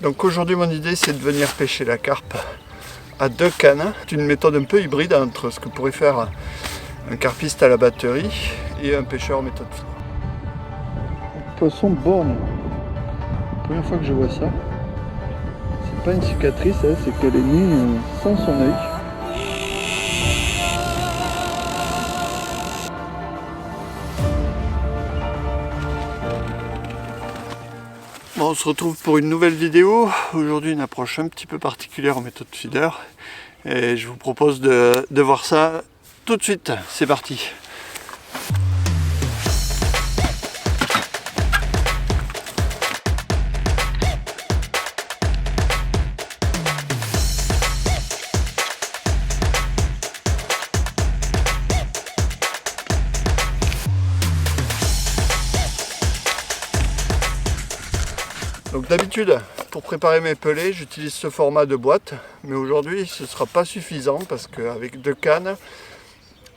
Donc aujourd'hui mon idée c'est de venir pêcher la carpe à 2 cannes. C'est une méthode un peu hybride entre ce que pourrait faire un carpiste à la batterie et un pêcheur méthode fine. Poisson borgne. Première fois que je vois ça. C'est pas une cicatrice, hein, c'est qu'elle est née sans son œil. Bon, on se retrouve pour une nouvelle vidéo. Aujourd'hui une approche un petit peu particulière en méthode feeder. Et je vous propose de voir ça tout de suite. C'est parti. Donc d'habitude, pour préparer mes pelets, j'utilise ce format de boîte, mais aujourd'hui ce ne sera pas suffisant parce qu'avec 2 cannes,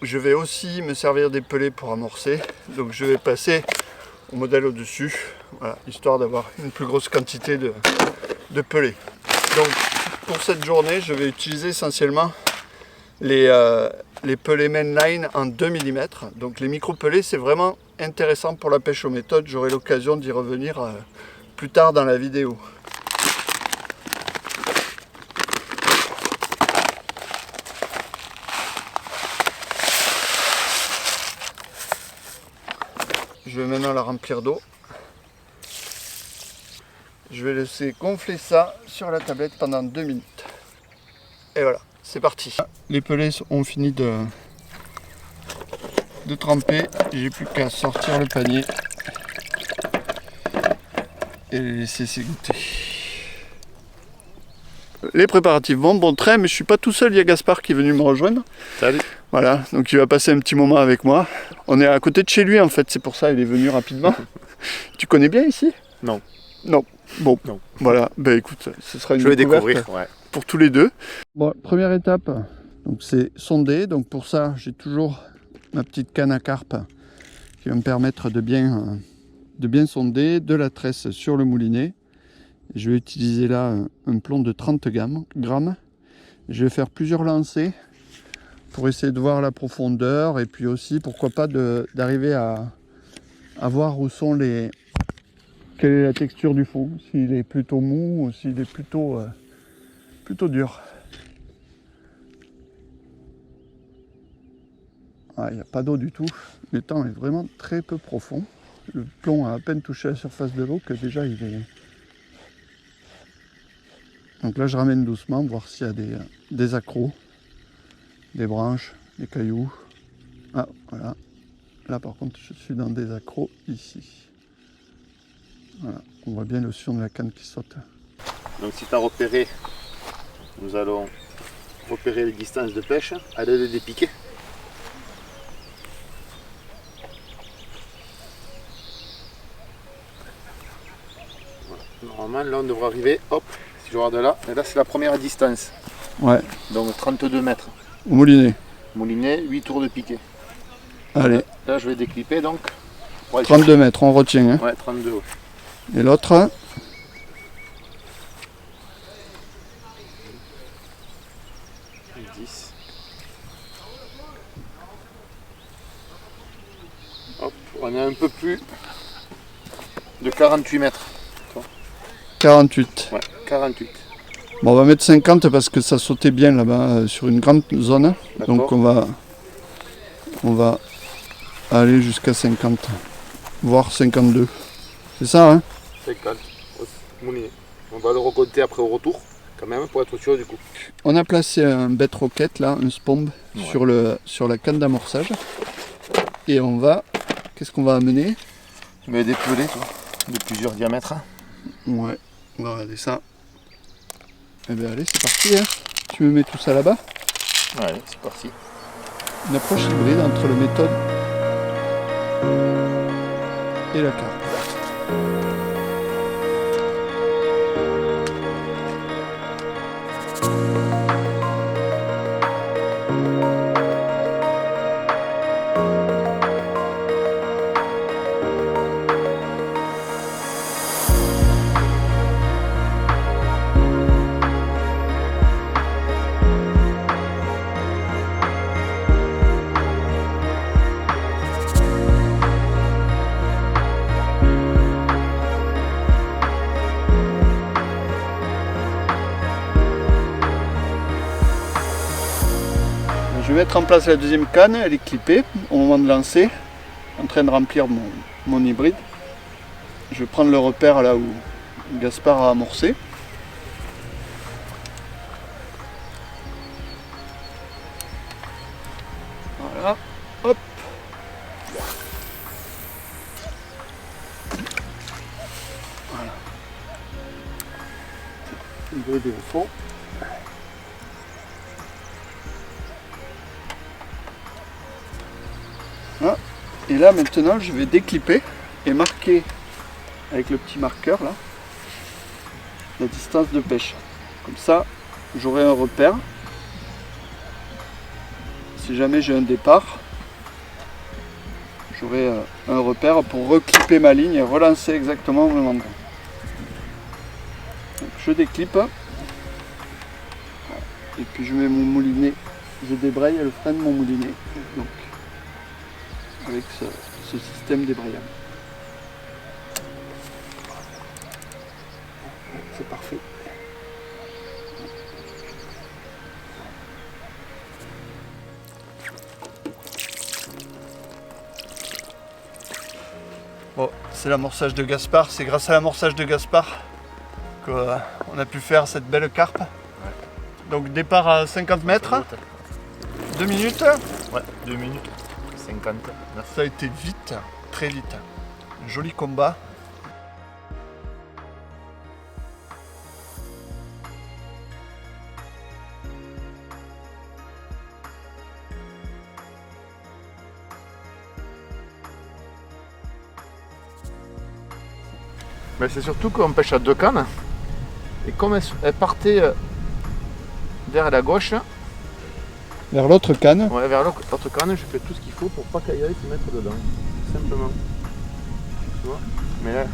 je vais aussi me servir des pelets pour amorcer. Donc je vais passer au modèle au-dessus, voilà, histoire d'avoir une plus grosse quantité de pelets. Donc pour cette journée, je vais utiliser essentiellement les pelets mainline en 2 mm. Donc les micro-pelets, c'est vraiment intéressant pour la pêche aux méthodes. J'aurai l'occasion d'y revenir plus tard dans la vidéo. Je vais maintenant la remplir d'eau. Je vais laisser gonfler ça sur la tablette pendant 2 minutes. Et voilà, c'est parti. Les pelets ont fini de tremper. J'ai plus qu'à sortir le panier et les laisser s'égoutter. Les préparatifs vont bon train, mais je suis pas tout seul, il y a Gaspard qui est venu me rejoindre. Salut. Voilà, donc il va passer un petit moment avec moi. On est à côté de chez lui en fait, c'est pour ça il est venu rapidement. Tu connais bien ici? Non. Non. Bon, non. Voilà, ben écoute, ce sera une découverte pour tous les deux. Bon, première étape, donc c'est sonder. Donc pour ça, j'ai toujours ma petite canne à carpe qui va me permettre de bien sonder, de la tresse sur le moulinet. Je vais utiliser là un plomb de 30 grammes. Je vais faire plusieurs lancers pour essayer de voir la profondeur et puis aussi pourquoi pas d'arriver à voir où sont quelle est la texture du fond, s'il est plutôt mou ou s'il est plutôt dur. Ah, il n'y a pas d'eau du tout, le temps est vraiment très peu profond. Le plomb a à peine touché la surface de l'eau que déjà il est... Donc là je ramène doucement, voir s'il y a des accros, des branches, des cailloux. Ah voilà, là par contre je suis dans des accros ici. Voilà, on voit bien le sillon de la canne qui saute. Donc si tu as repéré, nous allons repérer les distances de pêche à l'aide des piquets. Normalement, là on devrait arriver, hop, si je regarde là, et là c'est la première distance. Ouais. Donc 32 mètres. Au moulinet. Moulinet, 8 tours de piquet. Allez. Là je vais déclipper donc. 32 mètres, on retient. Hein. Ouais, 32. Ouais. Et l'autre 10. Hop, on est un peu plus de 48 mètres. 48. Ouais, 48. Bon, on va mettre 50 parce que ça sautait bien là-bas sur une grande zone. Donc on va aller jusqu'à 50, voire 52. C'est ça, hein? 50. On va le recompter après au retour, quand même, pour être sûr du coup. On a placé un bête roquette là, un spomb sur la canne d'amorçage. Et on va... Qu'est-ce qu'on va amener? Mais des pelets, toi, de plusieurs diamètres. Ouais, on va regarder ça. Eh bien allez, c'est parti, hein. Tu me mets tout ça là-bas? Allez, c'est parti. Une approche hybride entre le méthode et la carpe. vais mettre en place la deuxième canne, elle est clippée au moment de lancer, en train de remplir mon hybride. Je vais prendre le repère là où Gaspard a amorcé. Voilà, hop. Voilà. Hybride au fond. Voilà. Et là maintenant je vais déclipper et marquer avec le petit marqueur là la distance de pêche. Comme ça j'aurai un repère. Si jamais j'ai un départ, j'aurai un repère pour reclipper ma ligne et relancer exactement au même endroit. Donc, je déclippe et puis je mets mon moulinet, je débraye le frein de mon moulinet. Donc, avec ce système débrayable. C'est parfait. Bon, c'est l'amorçage de Gaspard, c'est grâce à l'amorçage de Gaspard qu'on a pu faire cette belle carpe. Ouais. Donc départ à 50 mètres, 2 minutes. Ouais, 2 minutes. 50. Ça a été vite, très vite. Un joli combat. Mais c'est surtout qu'on pêche à 2 cannes. Et comme elle partait vers la gauche, vers l'autre canne. Ouais, vers l'autre canne, je fais tout ce qu'il faut pour pas qu'elle aille se mettre dedans. Simplement. Tu vois? Mais là,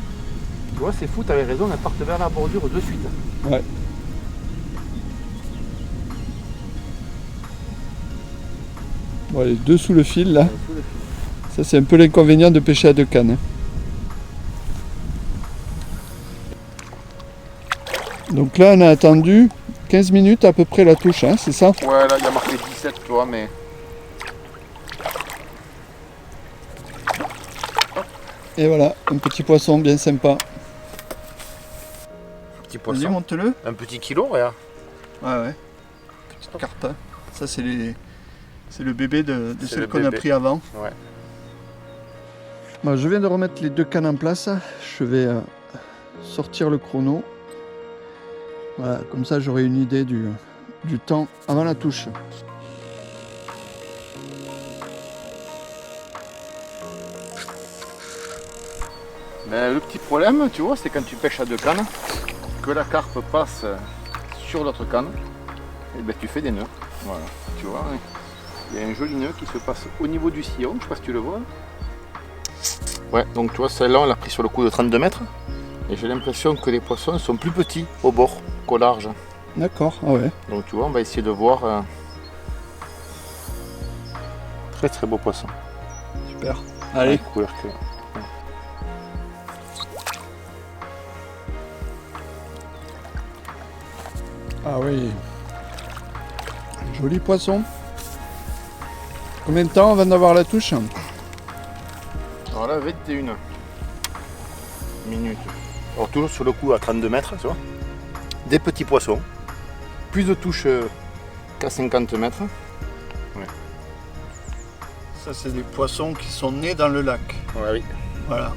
tu vois, c'est fou, t'avais raison, elle part vers la bordure de suite. Ouais. Bon, les deux sous le fil là. Ça c'est un peu l'inconvénient de pêcher à 2 cannes. Donc là on a attendu 15 minutes à peu près la touche, hein, c'est ça? Ouais, là il y a marqué 17, tu vois, mais... Et voilà, un petit poisson bien sympa. Petit poisson. Vas-y, monte-le. Un petit kilo, regarde. Ouais. Petite carte. Hein. Ça c'est le bébé de celle qu'on a pris avant. Ouais. Bon, je viens de remettre les 2 cannes en place. Je vais sortir le chrono. Voilà, comme ça j'aurai une idée du temps avant la touche. Mais le petit problème, tu vois, c'est quand tu pêches à 2 cannes, que la carpe passe sur l'autre canne, et ben tu fais des nœuds. Voilà, tu vois, il y a un joli nœud qui se passe au niveau du sillon, je sais pas si tu le vois. Ouais, donc tu vois, celle-là on l'a pris sur le coup de 32 mètres, et j'ai l'impression que les poissons sont plus petits au bord qu'au large. D'accord, ah ouais. Donc tu vois, on va essayer de voir. Très très beau poisson. Super. Allez. Ouais, couleur que... Ah oui. Joli poisson. Combien de temps avant d'avoir la touche? Alors là, 21 minutes. Alors toujours sur le coup à 32 mètres, tu vois. Des petits poissons. Plus de touches qu'à 50 mètres. Ouais. Ça, c'est des poissons qui sont nés dans le lac. Ouais, oui. Voilà.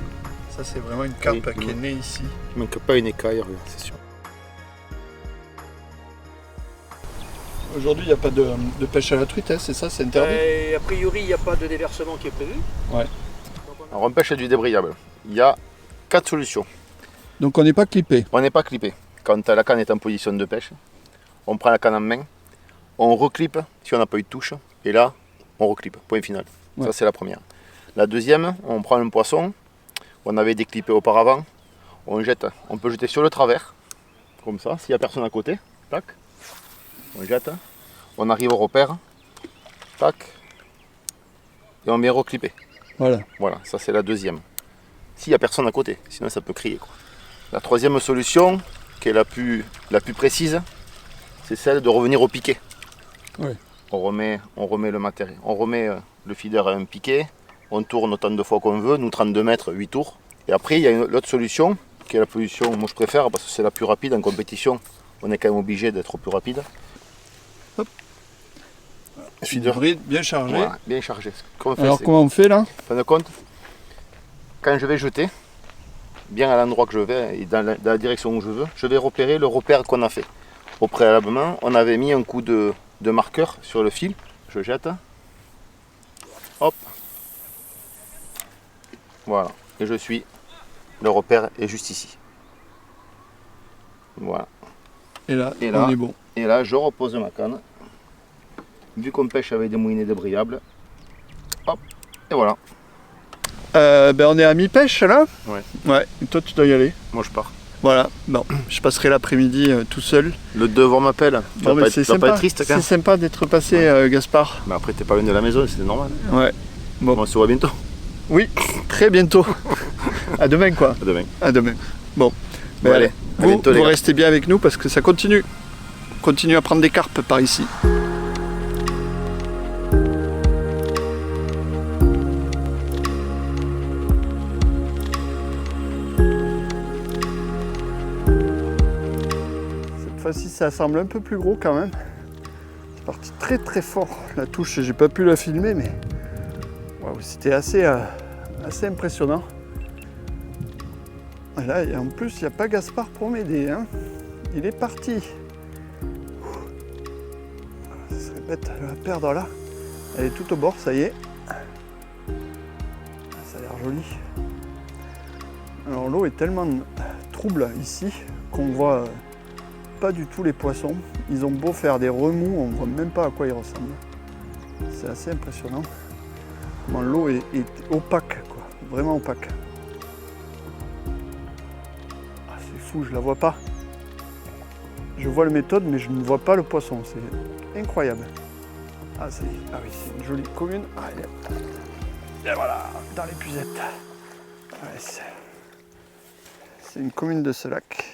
Ça, c'est vraiment une carpe qui est née ici. Il manque pas une écaille, c'est sûr. Aujourd'hui, il n'y a pas de pêche à la truite, hein, c'est ça, c'est interdit? A priori, il n'y a pas de déversement qui est prévu. Ouais. Alors on pêche à du débrayable. Il y a 4 solutions. Donc on n'est pas clippé? On n'est pas clippé. Quand la canne est en position de pêche, on prend la canne en main, on reclippe si on n'a pas eu de touche, et là, on reclippe. Point final. Ouais. Ça, c'est la première. La deuxième, on prend un poisson, on avait déclippé auparavant, on jette, on peut jeter sur le travers, comme ça, s'il n'y a personne à côté, tac, on jette, on arrive au repère, tac, et on vient reclipper. Voilà. Voilà, ça c'est la deuxième. S'il n'y a personne à côté, sinon ça peut crier, quoi. La troisième solution, qui est la plus précise, c'est celle de revenir au piquet. Oui. on remet le matériel, on remet le feeder à un piquet, on tourne autant de fois qu'on veut, nous 32 mètres, 8 tours. Et après, il y a l'autre solution, qui est la position, moi je préfère, parce que c'est la plus rapide en compétition. On est quand même obligé d'être plus rapide. Hop. Feeder bien chargé. Voilà, bien chargé. Alors comment on fait là? En fin de compte, quand je vais jeter, bien à l'endroit que je vais et dans la direction où je veux, je vais repérer le repère qu'on a fait. Au préalablement, on avait mis un coup de marqueur sur le fil. Je jette. Hop. Voilà. Et je suis. Le repère est juste ici. Voilà. Et là, on est bon. Et là, je repose ma canne. Vu qu'on pêche avec des moulinets débrayables. Hop. Et voilà. On est à mi-pêche là. Ouais. Et toi tu dois y aller. Moi je pars. Voilà. Bon, je passerai l'après-midi tout seul. Le devoir m'appelle. Tu vas pas être triste quand même. C'est sympa d'être passé, Gaspard. Mais après t'es pas loin de la maison, c'est normal. Ouais. Bon, on se voit bientôt. Oui, très bientôt. À demain quoi. À demain. À demain. Bon. Allez. À bientôt, vous restez bien avec nous parce que ça continue. On continue à prendre des carpes par ici. Cette fois-ci ça semble un peu plus gros quand même. C'est parti très très fort. La touche, j'ai pas pu la filmer mais wow, c'était assez impressionnant. Et là, en plus, il n'y a pas Gaspard pour m'aider. Hein. Il est parti. Ça serait bête de la perdre là. Elle est tout au bord, ça y est. Ça a l'air joli. Alors l'eau est tellement trouble ici qu'on voit pas du tout les poissons. Ils ont beau faire des remous, on ne voit même pas à quoi ils ressemblent. C'est assez impressionnant. Comment l'eau est opaque, quoi. Vraiment opaque. Je la vois pas. Je vois la méthode mais je ne vois pas le poisson, c'est incroyable. Ah, oui, c'est une jolie commune. Ah, et voilà, dans l'épuisette. Ouais, c'est une commune de ce lac.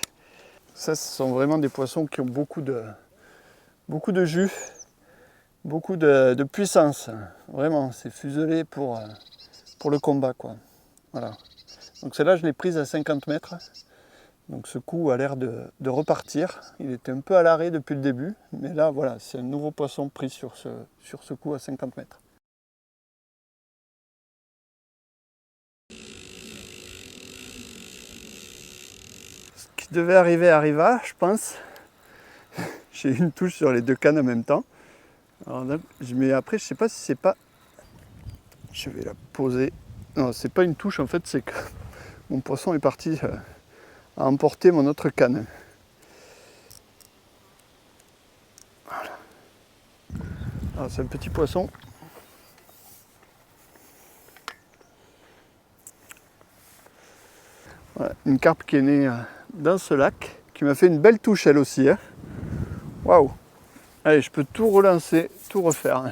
Ça, ce sont vraiment des poissons qui ont beaucoup de jus, beaucoup de puissance. Vraiment, c'est fuselé pour le combat, quoi. Voilà. Donc celle-là, je l'ai prise à 50 mètres. Donc ce coup a l'air de repartir. Il était un peu à l'arrêt depuis le début, mais là voilà, c'est un nouveau poisson pris sur ce coup à 50 mètres. Ce qui devait arriver arriva, je pense. J'ai une touche sur les deux cannes en même temps. Alors là, mais après, je sais pas si c'est pas... Je vais la poser. Non, c'est pas une touche en fait, c'est que mon poisson est parti... à emporter mon autre canne. Voilà. Alors c'est un petit poisson. Voilà, une carpe qui est née dans ce lac, qui m'a fait une belle touche elle aussi. Waouh! Allez, je peux tout relancer, tout refaire.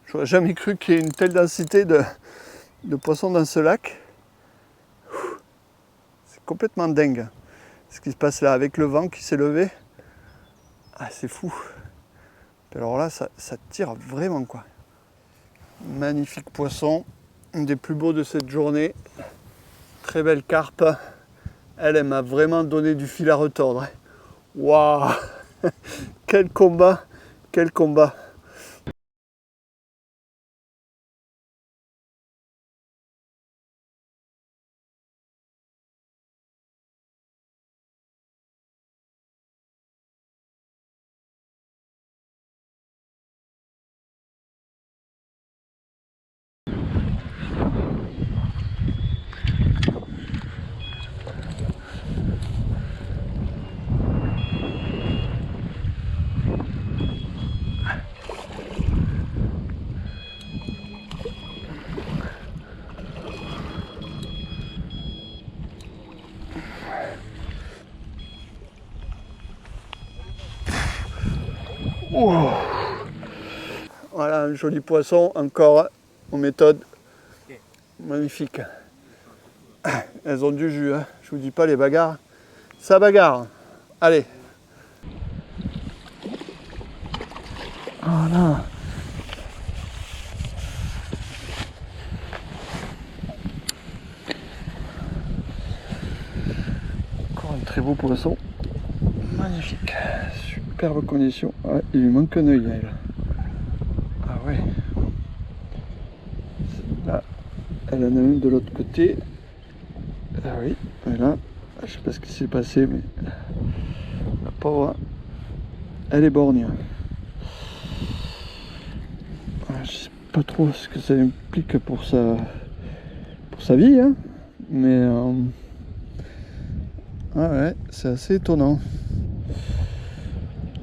J'aurais jamais cru qu'il y ait une telle densité de poissons dans ce lac. C'est complètement dingue. Ce qui se passe là avec le vent qui s'est levé, ah, c'est fou. Alors là, ça tire vraiment quoi. Magnifique poisson, un des plus beaux de cette journée. Très belle carpe. Elle m'a vraiment donné du fil à retordre. Waouh, quel combat, quel combat. Oh. Voilà un joli poisson, encore aux méthodes magnifiques. Elles ont du jus, hein. Je vous dis pas les bagarres. Ça bagarre. Allez. Voilà. très beau poisson. Magnifique. Superbe condition. Ah, il lui manque un œil là. Ah ouais. Là, elle en a un de l'autre côté. Ah oui, et là, je sais pas ce qui s'est passé, mais la pauvre, elle est borgne. Je sais pas trop ce que ça implique pour sa vie, hein, mais ah ouais, c'est assez étonnant.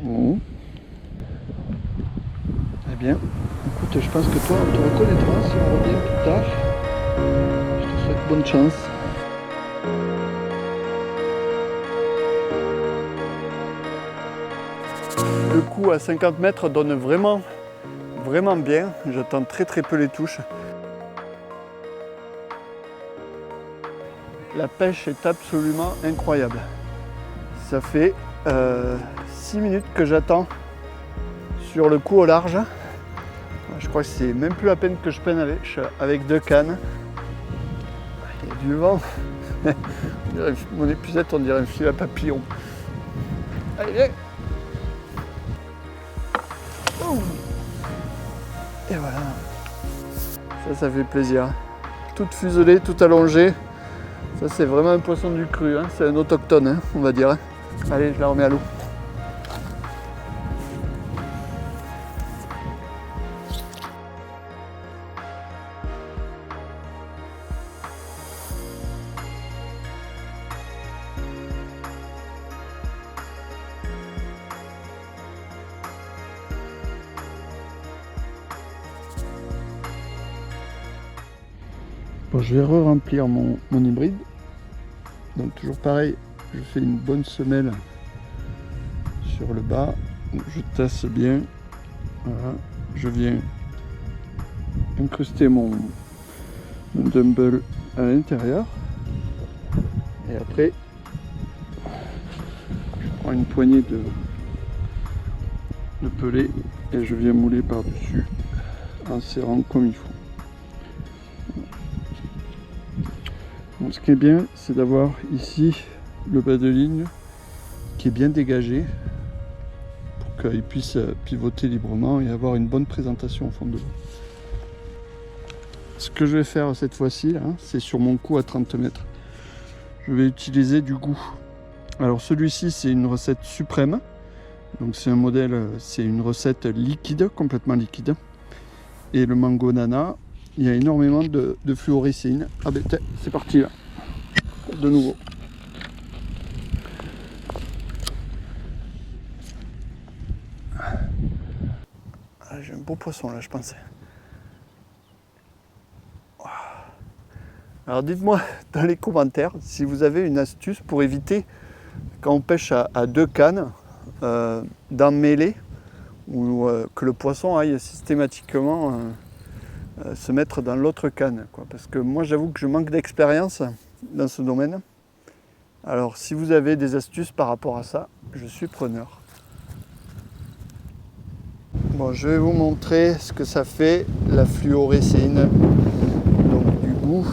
Bon. Eh bien, écoute, je pense que toi, on te reconnaîtra si on revient plus tard. Je te souhaite bonne chance. Le coup à 50 mètres donne vraiment bien. J'attends très peu les touches. La pêche est absolument incroyable. Ça fait 6 minutes que j'attends sur le coup au large. Je crois que c'est même plus la peine que je prenne avec 2 cannes. Il y a du vent. Mon épuisette, on dirait un fil à papillon. Allez. Oh. Et voilà. Ça fait plaisir. Toute fuselée, tout allongée. Ça, c'est vraiment un poisson du cru. Hein. C'est un autochtone, hein, on va dire. Allez, je la remets à l'eau. Bon, je vais re-remplir mon hybride. Donc toujours pareil, je fais une bonne semelle sur le bas. Je tasse bien. Voilà. Je viens incruster mon dumbbell à l'intérieur. Et après, je prends une poignée de pellet et je viens mouler par-dessus en serrant comme il faut. Donc, ce qui est bien, c'est d'avoir ici le bas de ligne qui est bien dégagé pour qu'il puisse pivoter librement et avoir une bonne présentation au fond de l'eau. Ce que je vais faire cette fois-ci, c'est sur mon coup à 30 mètres. Je vais utiliser du goût. Alors celui-ci, c'est une recette suprême. Donc c'est un modèle, c'est une recette liquide, complètement liquide. Et le mango nana, il y a énormément de fluorécéine. Ah ben c'est parti là, de nouveau. Ah, j'ai un beau poisson là, je pensais. Alors dites-moi dans les commentaires si vous avez une astuce pour éviter, quand on pêche à 2 cannes, d'en mêler ou que le poisson aille systématiquement se mettre dans l'autre canne, quoi. Parce que moi j'avoue que je manque d'expérience dans ce domaine. Alors si vous avez des astuces par rapport à ça, je suis preneur. Bon, je vais vous montrer ce que ça fait la fluorécéine, donc du goût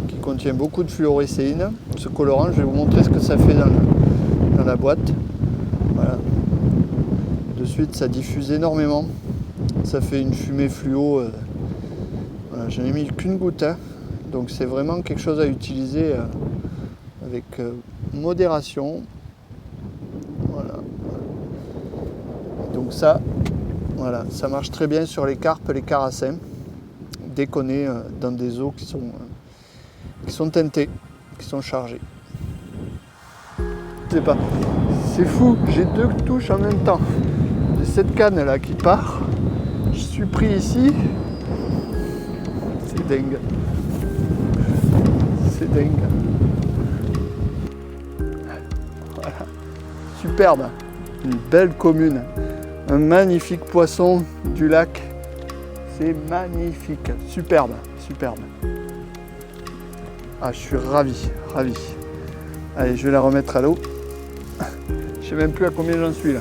qui contient beaucoup de fluorécéine. Ce colorant, je vais vous montrer ce que ça fait dans la boîte. Voilà. De suite, ça diffuse énormément. Ça fait une fumée fluo. Voilà, j'en ai mis qu'une goutte, hein. Donc c'est vraiment quelque chose à utiliser avec modération. Voilà. Donc ça, voilà, ça marche très bien sur les carpes, les carassins, dès qu'on est dans des eaux qui sont teintées, qui sont chargées. Je sais pas, c'est fou, j'ai 2 touches en même temps. J'ai cette canne là qui part, je suis pris ici, c'est dingue. C'est dingue. Voilà. Superbe, une belle commune, un magnifique poisson du lac. C'est magnifique, superbe, superbe. Ah, je suis ravi, ravi. Allez, je vais la remettre à l'eau. Je sais même plus à combien j'en suis là.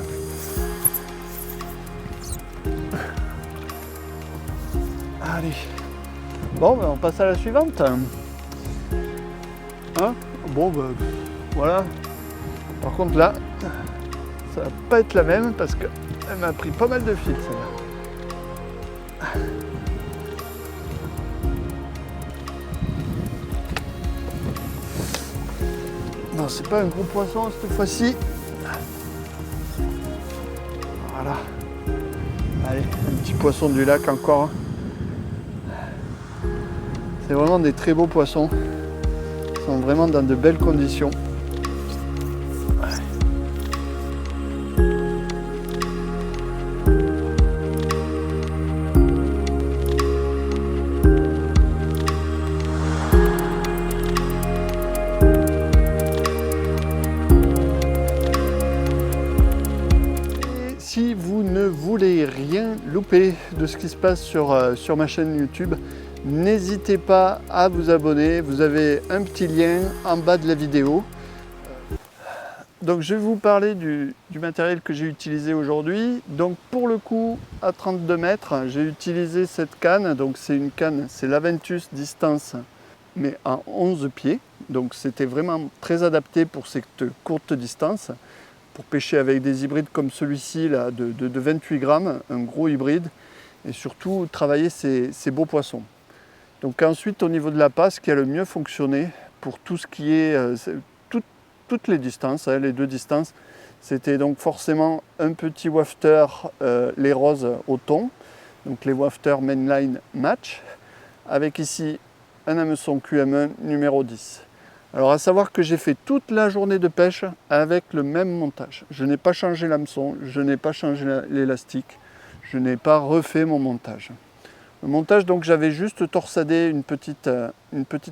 Allez. Bon, ben, on passe à la suivante. Hein? Bon, ben, voilà. Par contre là, ça va pas être la même parce qu'elle m'a pris pas mal de fils celle-là. Non, c'est pas un gros poisson cette fois-ci. Voilà. Allez, un petit poisson du lac encore. C'est vraiment des très beaux poissons. Ils sont vraiment dans de belles conditions. Si vous ne voulez rien louper de ce qui se passe sur ma chaîne YouTube, n'hésitez pas à vous abonner. Vous avez un petit lien en bas de la vidéo. Donc je vais vous parler du matériel que j'ai utilisé aujourd'hui. Donc pour le coup, à 32 mètres, j'ai utilisé cette canne. Donc c'est une canne, c'est l'Aventus Distance, mais à 11 pieds. Donc c'était vraiment très adapté pour cette courte distance. Pour pêcher avec des hybrides comme celui-ci là, de 28 grammes, un gros hybride, et surtout travailler ces beaux poissons. Donc ensuite au niveau de la passe, qui a le mieux fonctionné pour tout ce qui est toutes les distances, les deux distances, c'était donc forcément un petit wafter les roses au thon, donc les wafters mainline match, avec ici un hameçon QM1 numéro 10. Alors à savoir que j'ai fait toute la journée de pêche avec le même montage. Je n'ai pas changé l'hameçon, je n'ai pas changé l'élastique, je n'ai pas refait mon montage. Le montage, donc j'avais juste torsadé une petite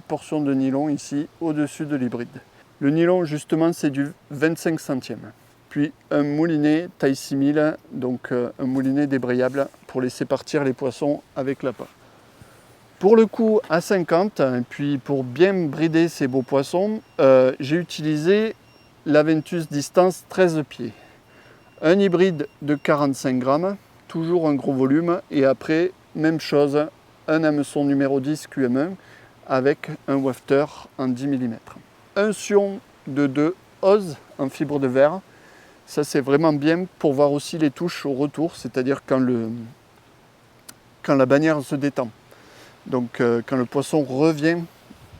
portion de nylon ici au-dessus de l'hybride. Le nylon justement c'est du 25 centièmes. Puis un moulinet taille 6000, donc un moulinet débrayable pour laisser partir les poissons avec l'appât. Pour le coup à 50, et puis pour bien brider ces beaux poissons, j'ai utilisé l'Aventus Distance 13 pieds. Un hybride de 45 grammes, toujours un gros volume, et après, même chose, un hameçon numéro 10 QM1 avec un wafter en 10 mm. Un sion de 2 oses en fibre de verre, ça c'est vraiment bien pour voir aussi les touches au retour, c'est-à-dire quand la bannière se détend. Donc quand le poisson revient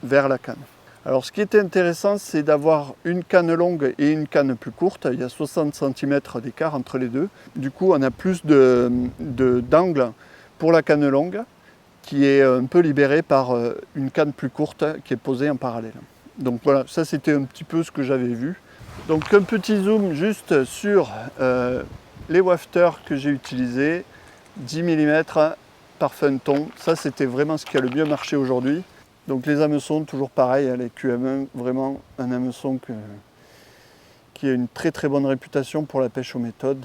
vers la canne. Alors ce qui était intéressant, c'est d'avoir une canne longue et une canne plus courte. Il y a 60 cm d'écart entre les deux. Du coup, on a plus d'angle pour la canne longue, qui est un peu libérée par une canne plus courte qui est posée en parallèle. Donc voilà, ça c'était un petit peu ce que j'avais vu. Donc un petit zoom juste sur les wafters que j'ai utilisés, 10 mm par fin thon, ça c'était vraiment ce qui a le mieux marché aujourd'hui. Donc les hameçons, toujours pareil, les QM1, vraiment un hameçon qui a une très très bonne réputation pour la pêche aux méthodes.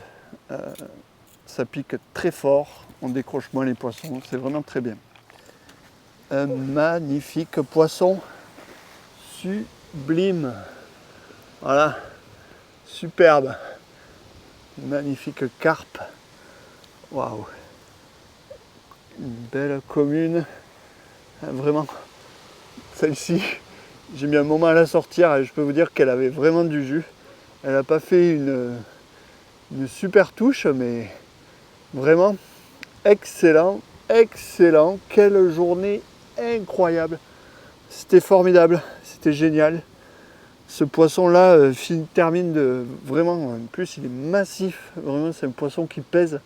Ça pique très fort, on décroche moins les poissons, c'est vraiment très bien. Un magnifique poisson, sublime, voilà, superbe, magnifique carpe, waouh. Une belle commune, vraiment, celle-ci, j'ai mis un moment à la sortir et je peux vous dire qu'elle avait vraiment du jus. Elle n'a pas fait une super touche, mais vraiment excellent, excellent, quelle journée incroyable. C'était formidable, c'était génial. Ce poisson-là termine de vraiment, en plus il est massif, vraiment c'est un poisson qui pèse.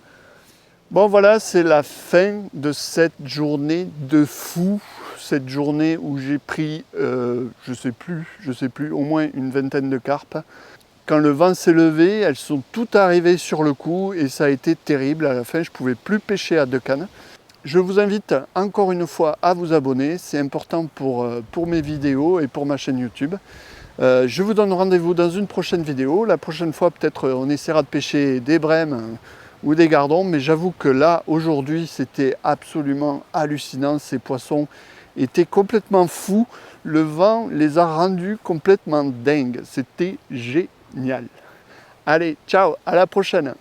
Bon voilà, c'est la fin de cette journée de fou, cette journée où j'ai pris, je sais plus, au moins une vingtaine de carpes. Quand le vent s'est levé, elles sont toutes arrivées sur le coup et ça a été terrible. À la fin, je ne pouvais plus pêcher à deux cannes. Je vous invite encore une fois à vous abonner, c'est important pour mes vidéos et pour ma chaîne YouTube. Je vous donne rendez-vous dans une prochaine vidéo. La prochaine fois, peut-être on essaiera de pêcher des brèmes ou des gardons, mais j'avoue que là, aujourd'hui, c'était absolument hallucinant. Ces poissons étaient complètement fous. Le vent les a rendus complètement dingues. C'était génial. Allez, ciao, à la prochaine.